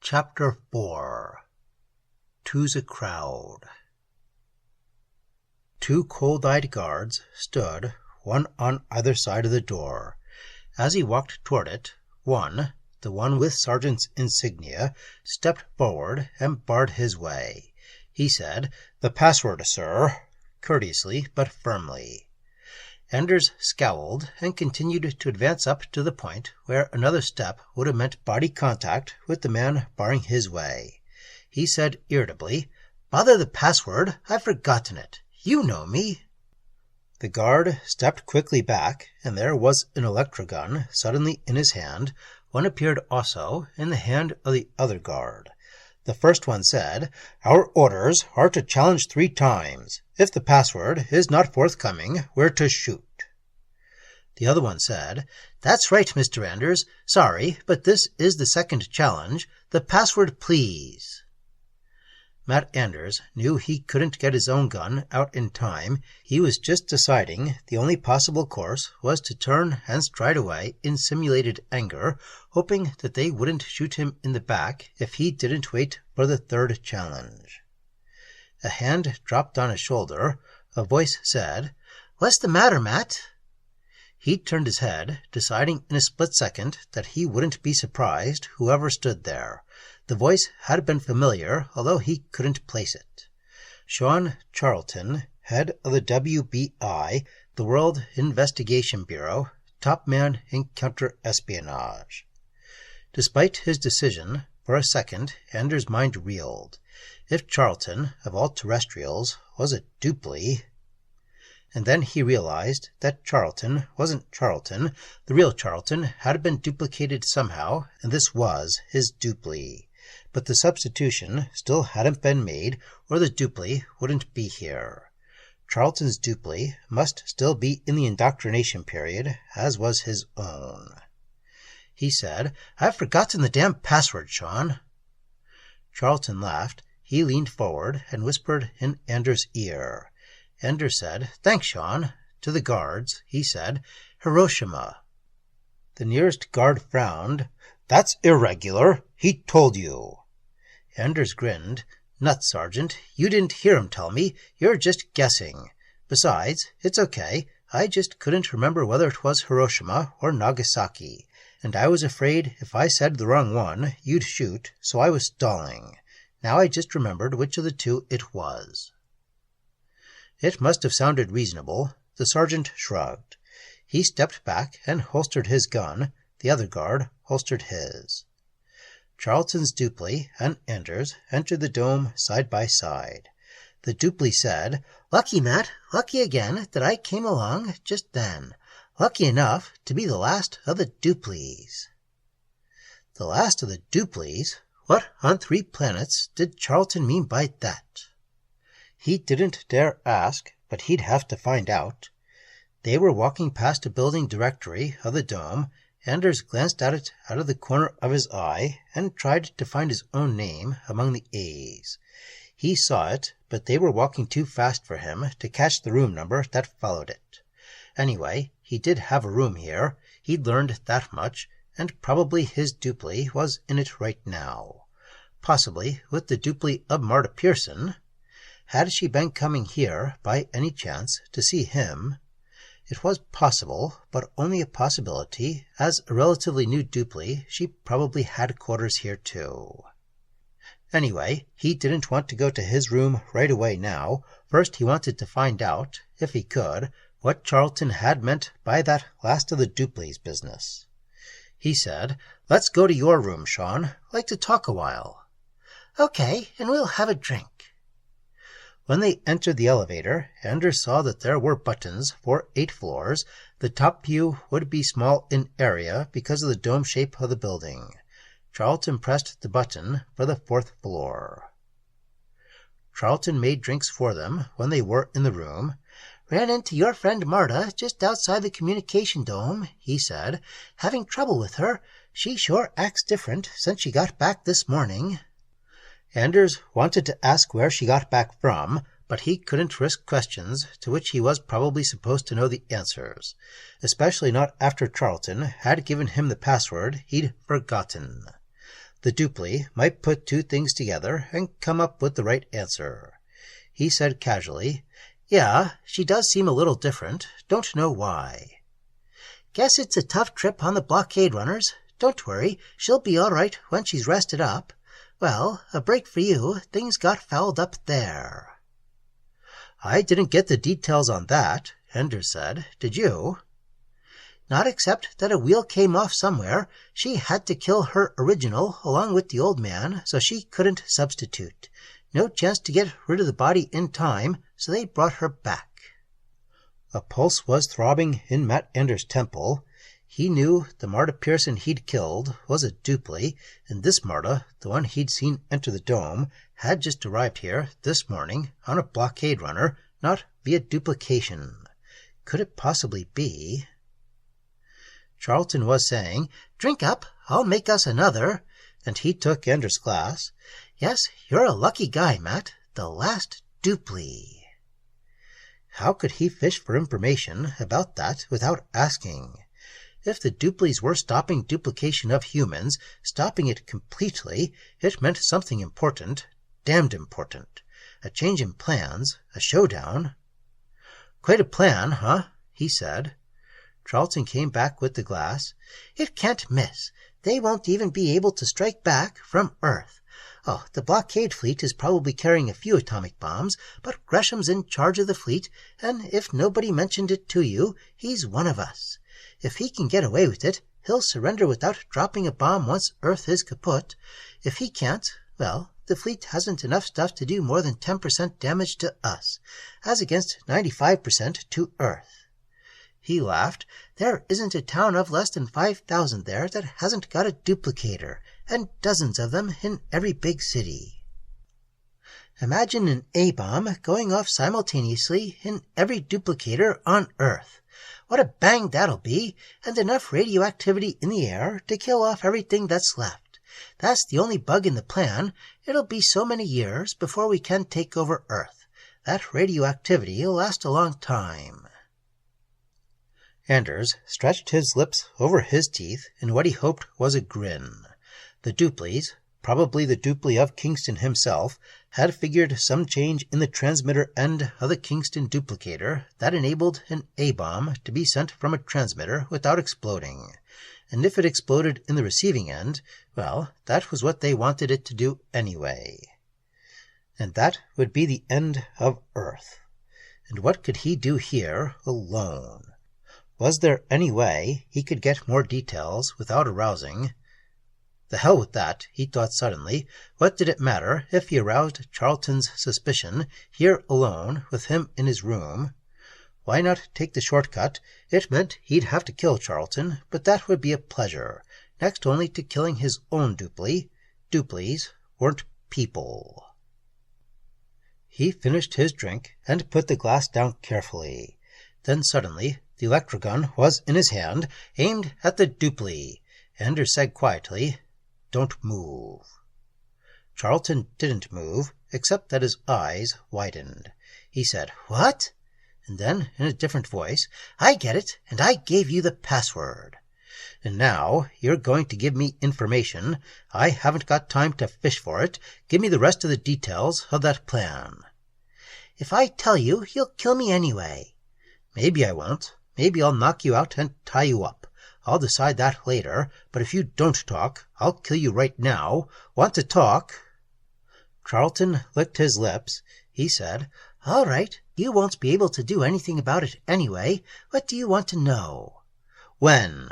Chapter 4 To's a Crowd. Two cold-eyed guards stood, one on either side of the door. As he walked toward it, one, the one with sergeant's insignia, stepped forward and barred his way. He said, "The password, sir," courteously but firmly. Anders scowled and continued to advance up to the point where another step would have meant body contact with the man barring his way. He said irritably, "Bother the password, I've forgotten it. You know me." The guard stepped quickly back, and there was an electrogun suddenly in his hand. One appeared also in the hand of the other guard. The first one said, "Our orders are to challenge 3 times. If the password is not forthcoming, we're to shoot." The other one said, "That's right, Mr. Anders. Sorry, but this is the second challenge. The password, please." Matt Anders knew he couldn't get his own gun out in time. He was just deciding the only possible course was to turn and stride away in simulated anger, hoping that they wouldn't shoot him in the back if he didn't wait for the third challenge. A hand dropped on his shoulder. A voice said, "What's the matter, Matt?" He turned his head, deciding in a split second that he wouldn't be surprised whoever stood there. The voice had been familiar, although he couldn't place it. Sean Charlton, head of the WBI, the World Investigation Bureau, top man in counter-espionage. Despite his decision, for a second Anders' mind reeled. If Charlton, of all terrestrials, was a Duplie... And then he realized that Charlton wasn't Charlton. The real Charlton had been duplicated somehow, and this was his Duplie. But the substitution still hadn't been made, or the Duplie wouldn't be here. Charlton's Duplie must still be in the indoctrination period, as was his own. He said, "I've forgotten the damn password, Sean." Charlton laughed. He leaned forward and whispered in Anders' ear. Anders said, "Thanks, Sean." To the guards, he said, "Hiroshima." The nearest guard frowned. "That's irregular. He told you." Anders grinned. "Nuts, Sergeant. You didn't hear him tell me. You're just guessing. Besides, it's okay. I just couldn't remember whether it was Hiroshima or Nagasaki. And I was afraid if I said the wrong one, you'd shoot, so I was stalling. Now I just remembered which of the two it was." It must have sounded reasonable. The sergeant shrugged. He stepped back and holstered his gun. The other guard holstered his. Charlton's Duplie and Anders entered the dome side by side. The Duplie said, "Lucky, Matt, lucky again that I came along just then. Lucky enough to be the last of the Duplies." The last of the Duplies? What on 3 planets did Charlton mean by that? He didn't dare ask, but he'd have to find out. They were walking past a building directory of the dome. Anders glanced at it out of the corner of his eye and tried to find his own name among the A's. He saw it, but they were walking too fast for him to catch the room number that followed it. Anyway, he did have a room here. He'd learned that much, and probably his Duplie was in it right now. Possibly with the Duplie of Marta Pearson. Had she been coming here, by any chance, to see him? It was possible, but only a possibility. As a relatively new Duplie, she probably had quarters here too. Anyway, he didn't want to go to his room right away now. First he wanted to find out, if he could, what Charlton had meant by that last of the Duplies business. He said, "Let's go to your room, Sean. Like to talk a while." "Okay, and we'll have a drink." When they entered the elevator, Anders saw that there were buttons for 8 floors. The top view would be small in area because of the dome shape of the building. Charlton pressed the button for the 4th floor. Charlton made drinks for them when they were in the room. "Ran into your friend Marta just outside the communication dome," he said. "Having trouble with her. She sure acts different since she got back this morning." Anders wanted to ask where she got back from, but he couldn't risk questions to which he was probably supposed to know the answers, especially not after Charlton had given him the password he'd forgotten. The Duplie might put two things together and come up with the right answer. He said casually, "Yeah, she does seem a little different. Don't know why." "Guess it's a tough trip on the blockade runners. Don't worry, she'll be all right when she's rested up. Well, a break for you. Things got fouled up there." "I didn't get the details on that," Anders said. "Did you?" "Not except that a wheel came off somewhere. She had to kill her original along with the old man, so she couldn't substitute. No chance to get rid of the body in time, so they brought her back." A pulse was throbbing in Matt Anders' temple. He knew the Marta Pearson he'd killed was a Duplie, and this Marta, the one he'd seen enter the dome, had just arrived here this morning on a blockade runner, not via duplication. Could it possibly be? Charlton was saying, "Drink up, I'll make us another," and he took Anders' glass. "Yes, you're a lucky guy, Matt. The last Duplie." How could he fish for information about that without asking? If the Duplies were stopping duplication of humans, stopping it completely, it meant something important, damned important. A change in plans, a showdown. "Quite a plan, huh?" he said. Charlton came back with the glass. "It can't miss. They won't even be able to strike back from Earth. Oh, the blockade fleet is probably carrying a few atomic bombs, but Gresham's in charge of the fleet, and if nobody mentioned it to you, he's one of us. If he can get away with it, he'll surrender without dropping a bomb once Earth is kaput. If he can't, well, the fleet hasn't enough stuff to do more than 10% damage to us, as against 95% to Earth." He laughed. "There isn't a town of less than 5,000 there that hasn't got a duplicator, and dozens of them in every big city. Imagine an A-bomb going off simultaneously in every duplicator on Earth. What a bang that'll be, and enough radioactivity in the air to kill off everything that's left. That's the only bug in the plan. It'll be so many years before we can take over Earth. That radioactivity will last a long time." Anders stretched his lips over his teeth in what he hoped was a grin. The Duplies, probably the Duplie of Kingston himself, had figured some change in the transmitter end of the Kingston duplicator that enabled an A-bomb to be sent from a transmitter without exploding. And if it exploded in the receiving end, well, that was what they wanted it to do anyway. And that would be the end of Earth. And what could he do here alone? Was there any way he could get more details without arousing? The hell with that, he thought suddenly. What did it matter if he aroused Charlton's suspicion here alone with him in his room? Why not take the shortcut? It meant he'd have to kill Charlton, but that would be a pleasure, next only to killing his own Duplie. Duplies weren't people. He finished his drink and put the glass down carefully. Then suddenly the electrogun was in his hand, aimed at the Duplie. Anders said quietly, "Don't move." Charlton didn't move, except that his eyes widened. He said, "What?" And then, in a different voice, "I get it, and I gave you the password. And now you're going to give me information. I haven't got time to fish for it. Give me the rest of the details of that plan." "If I tell you, you'll kill me anyway." "Maybe I won't. Maybe I'll knock you out and tie you up. I'll decide that later, but if you don't talk, I'll kill you right now. Want to talk?" Charlton licked his lips. He said, "All right, you won't be able to do anything about it anyway. What do you want to know?" "When?"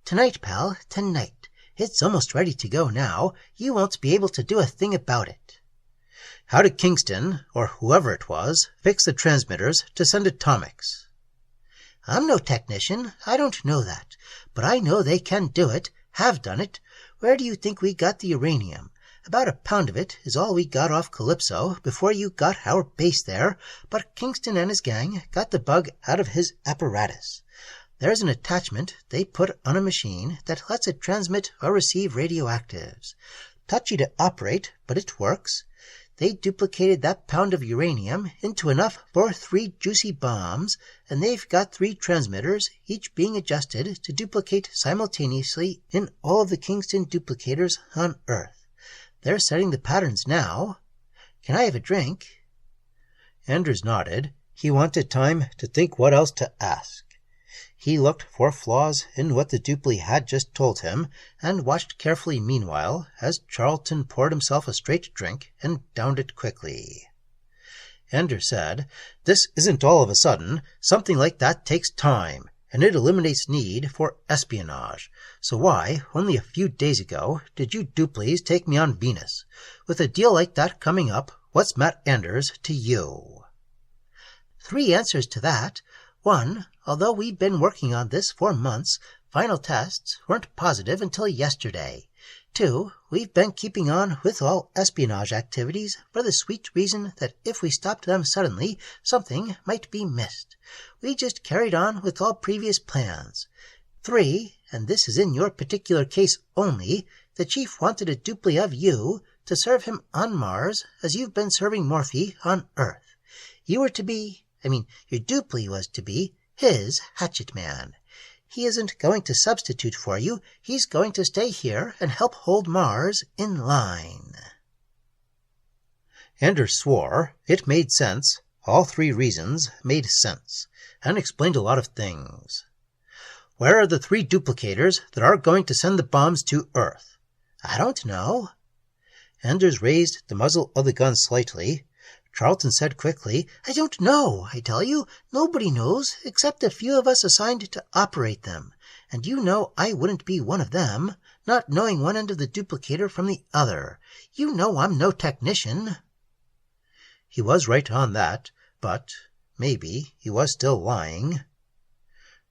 "Tonight, pal, tonight. It's almost ready to go now. You won't be able to do a thing about it." "How did Kingston, or whoever it was, fix the transmitters to send atomics?" "I'm no technician. I don't know that. But I know they can do it, have done it. Where do you think we got the uranium? About a pound of it is all we got off Calypso before you got our base there, but Kingston and his gang got the bug out of his apparatus. There's an attachment they put on a machine that lets it transmit or receive radioactives. Touchy to operate, but it works. They duplicated that pound of uranium into enough for 3 juicy bombs, and they've got 3 transmitters, each being adjusted to duplicate simultaneously in all of the Kingston duplicators on Earth. They're setting the patterns now. Can I have a drink?" Anders nodded. He wanted time to think what else to ask. He looked for flaws in what the Duplie had just told him, and watched carefully meanwhile as Charlton poured himself a straight drink and downed it quickly. Anders said, "This isn't all of a sudden. Something like that takes time, and it eliminates need for espionage. So why, only a few days ago, did you Duplies take me on Venus? With a deal like that coming up, what's Matt Anders to you?" 3 answers to that. 1, although we've been working on this for months, final tests weren't positive until yesterday. 2, we've been keeping on with all espionage activities for the sweet reason that if we stopped them suddenly, something might be missed. We just carried on with all previous plans. 3, and this is in your particular case only, the Chief wanted a Duplie of you to serve him on Mars as you've been serving Morphe on Earth. You were to be, your Duplie was to be his Hatchetman. He isn't going to substitute for you. He's going to stay here and help hold Mars in line. Anders swore. It made sense. All 3 reasons made sense, and explained a lot of things. "Where are the 3 duplicators that are going to send the bombs to Earth?" "I don't know." Anders raised the muzzle of the gun slightly. Charlton said quickly, "I don't know, I tell you. Nobody knows, except a few of us assigned to operate them. And you know I wouldn't be one of them, not knowing one end of the duplicator from the other. You know I'm no technician." He was right on that, but maybe he was still lying.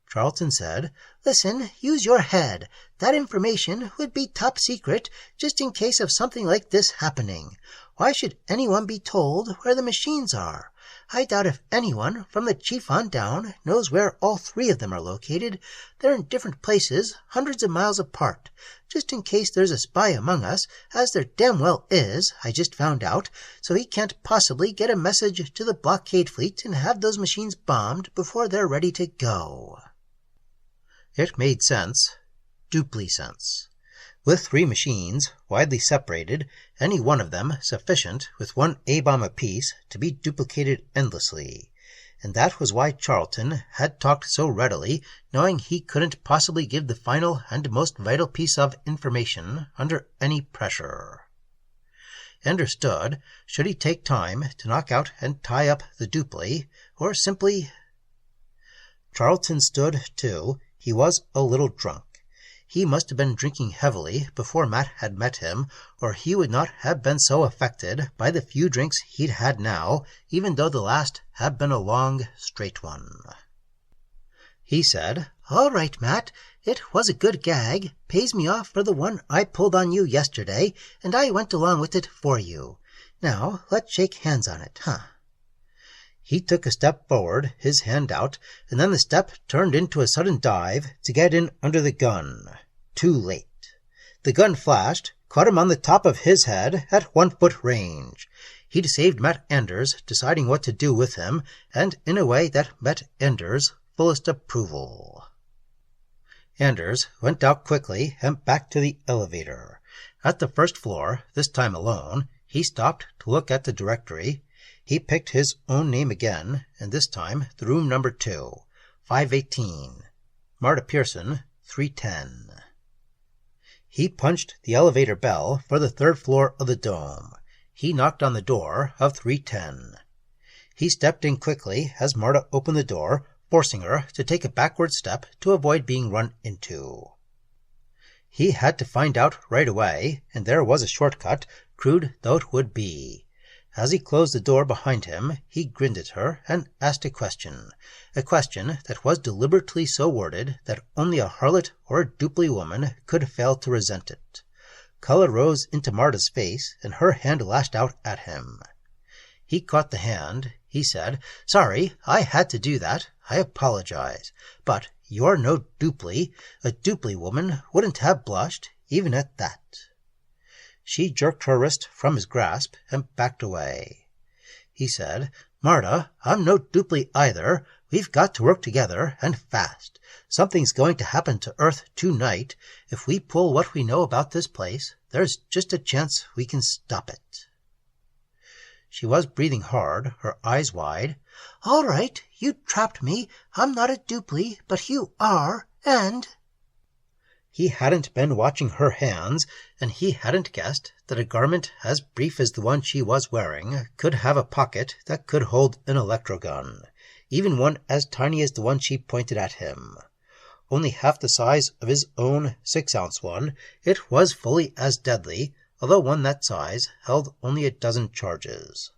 Charlton said, "Listen, use your head. That information would be top secret, just in case of something like this happening. Why should anyone be told where the machines are? I doubt if anyone, from the Chief on down, knows where all 3 of them are located. They're in different places, hundreds of miles apart. Just in case there's a spy among us, as there damn well is, I just found out, so he can't possibly get a message to the blockade fleet and have those machines bombed before they're ready to go." It made sense. Duplie sense. With 3 machines, widely separated, any one of them sufficient with 1 A-bomb apiece to be duplicated endlessly. And that was why Charlton had talked so readily, knowing he couldn't possibly give the final and most vital piece of information under any pressure. Understood, should he take time to knock out and tie up the Duplie, or simply... Charlton stood, too. He was a little drunk. He must have been drinking heavily before Matt had met him, or he would not have been so affected by the few drinks he'd had now, even though the last had been a long, straight one. He said, "All right, Matt. It was a good gag. Pays me off for the one I pulled on you yesterday, and I went along with it for you. Now, let's shake hands on it, huh?" He took a step forward, his hand out, and then the step turned into a sudden dive to get in under the gun. Too late. The gun flashed, caught him on the top of his head at 1-foot range. He'd saved Matt Anders, deciding what to do with him, and in a way that met Anders' fullest approval. Anders went out quickly and back to the elevator. At the first floor, this time alone, he stopped to look at the directory. He picked his own name again, and this time the room number 2, 518. Marta Pearson, 310. He punched the elevator bell for the 3rd floor of the dome. He knocked on the door of 310. He stepped in quickly as Marta opened the door, forcing her to take a backward step to avoid being run into. He had to find out right away, and there was a shortcut, crude though it would be. As he closed the door behind him, he grinned at her and asked a question that was deliberately so worded that only a harlot or a Duplie woman could fail to resent it. Color rose into Marta's face, and her hand lashed out at him. He caught the hand. He said, "Sorry, I had to do that. I apologize. But you're no Duplie. A Duplie woman wouldn't have blushed, even at that." She jerked her wrist from his grasp and backed away. He said, "Marta, I'm no Duplie either. We've got to work together, and fast. Something's going to happen to Earth tonight. If we pull what we know about this place, there's just a chance we can stop it." She was breathing hard, her eyes wide. "All right, you trapped me. I'm not a Duplie, but you are, and—" He hadn't been watching her hands, and he hadn't guessed that a garment as brief as the one she was wearing could have a pocket that could hold an electrogun, even one as tiny as the one she pointed at him. Only half the size of his own 6-ounce one, it was fully as deadly, although one that size held only a dozen charges.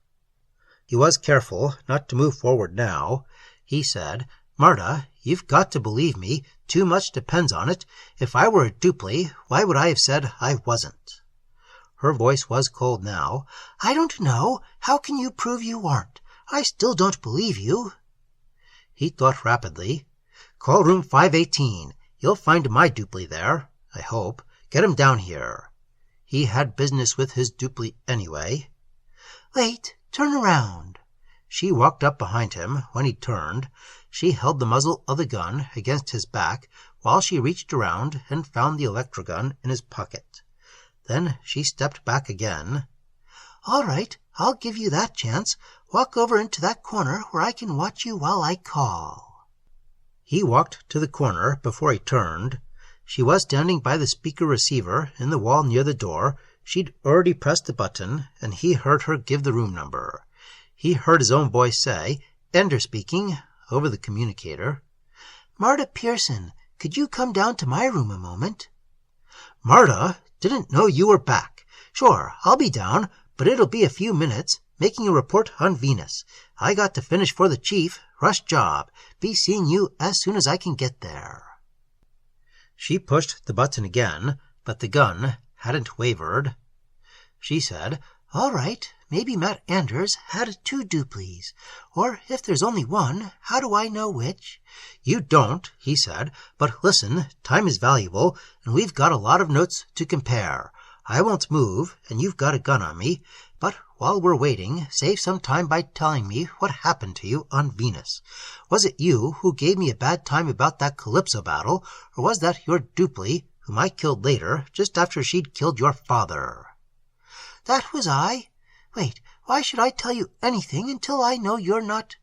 He was careful not to move forward now. He said, "Marta, you've got to believe me. Too much depends on it. If I were a Duplie, why would I have said I wasn't?" Her voice was cold now. "I don't know. How can you prove you aren't? I still don't believe you." He thought rapidly. "Call room 518. You'll find my Duplie there, I hope. Get him down here." He had business with his Duplie anyway. "Wait, turn around." She walked up behind him when he turned. She held the muzzle of the gun against his back while she reached around and found the electrogun in his pocket. Then she stepped back again. "All right, I'll give you that chance. Walk over into that corner where I can watch you while I call." He walked to the corner before he turned. She was standing by the speaker receiver in the wall near the door. She'd already pressed the button, and he heard her give the room number. He heard his own voice say, "Ender speaking," over the communicator. "Marta Pearson, could you come down to my room a moment?" "Marta, didn't know you were back. Sure, I'll be down, but it'll be a few minutes, making a report on Venus. I got to finish for the chief. Rush job. Be seeing you as soon as I can get there." She pushed the button again, but the gun hadn't wavered. She said, "All right, maybe Matt Anders had 2 Duplies. Or if there's only one, how do I know which?" "You don't," he said, "but listen, time is valuable, and we've got a lot of notes to compare. I won't move, and you've got a gun on me, but while we're waiting, save some time by telling me what happened to you on Venus. Was it you who gave me a bad time about that Calypso battle, or was that your Duplie, whom I killed later, just after she'd killed your father?" "That was I. Wait, why should I tell you anything until I know you're not—"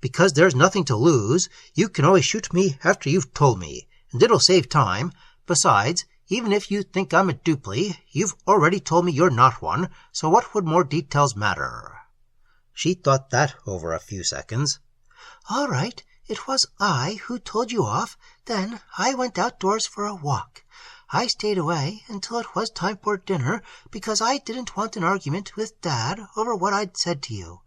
"Because there's nothing to lose. You can always shoot me after you've told me, and it'll save time. Besides, even if you think I'm a Duplie, you've already told me you're not one, so what would more details matter?" She thought that over a few seconds. "All right, it was I who told you off. Then I went outdoors for a walk. I stayed away until it was time for dinner because I didn't want an argument with Dad over what I'd said to you.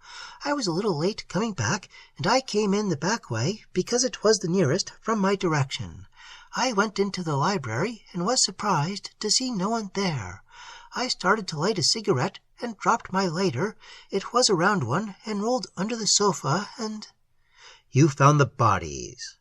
I was a little late coming back, and I came in the back way because it was the nearest from my direction. I went into the library and was surprised to see no one there. I started to light a cigarette and dropped my lighter. It was a round one and rolled under the sofa, and—" "You found the bodies?"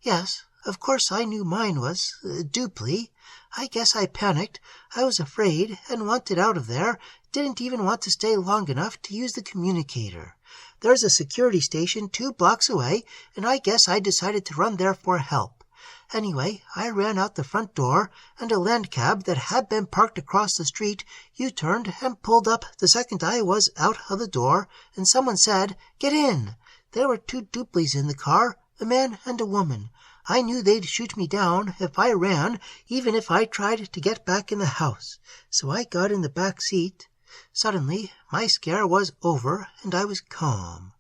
"Yes, of course I knew mine was Duplie. I guess I panicked. I was afraid and wanted out of there. Didn't even want to stay long enough to use the communicator. There's a security station 2 blocks away, and I guess I decided to run there for help. Anyway, I ran out the front door, and a land cab that had been parked across the street U-turned and pulled up the second I was out of the door, and someone said, 'Get in!' There were 2 Duplies in the car, a man and a woman. I knew they'd shoot me down if I ran, even if I tried to get back in the house. So I got in the back seat. Suddenly, my scare was over, and I was calm.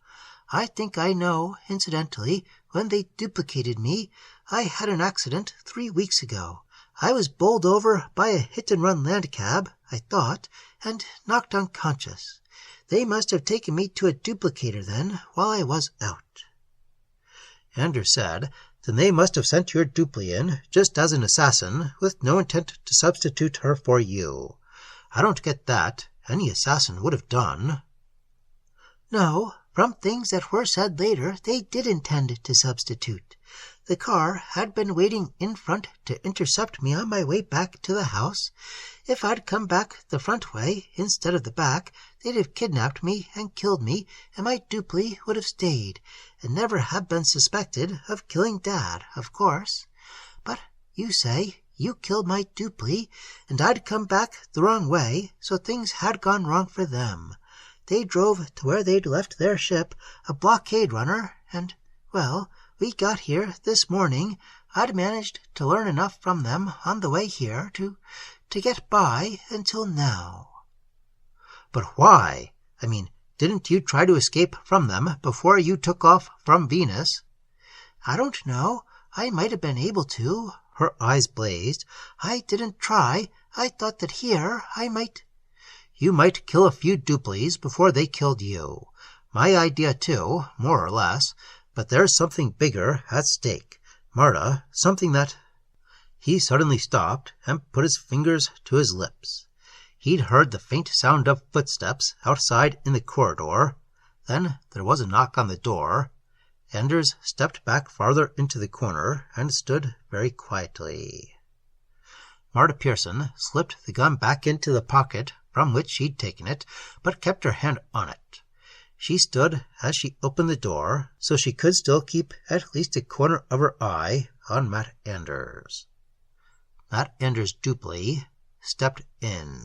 I think I know, incidentally, when they duplicated me. I had an accident 3 weeks ago. I was bowled over by a hit-and-run land cab, I thought, and knocked unconscious. They must have taken me to a duplicator then, while I was out." Anders said, "Then they must have sent your Duplie in, just as an assassin, with no intent to substitute her for you. I don't get that. Any assassin would have done." "No, from things that were said later, they did intend to substitute. The car had been waiting in front to intercept me on my way back to the house. If I'd come back the front way instead of the back, they'd have kidnapped me and killed me, and my Duplie would have stayed, and never have been suspected of killing Dad, of course. But you say you killed my Duplie, and I'd come back the wrong way, so things had gone wrong for them. They drove to where they'd left their ship, a blockade runner, and, well, we got here this morning. I'd managed to learn enough from them on the way here to get by until now. But why? I mean, didn't you try to escape from them before you took off from Venus? I don't know. I might have been able to. Her eyes blazed. I didn't try. I thought that here I might... You might kill a few Duplies before they killed you. My idea too, more or less. But there's something bigger at stake. Marta, something that... He suddenly stopped and put his fingers to his lips. He'd heard the faint sound of footsteps outside in the corridor. Then there was a knock on the door. Anders stepped back farther into the corner and stood very quietly. Marta Pearson slipped the gun back into the pocket from which she'd taken it, but kept her hand on it. She stood as she opened the door, so she could still keep at least a corner of her eye on Matt Anders. Matt Anders' Duplie stepped in.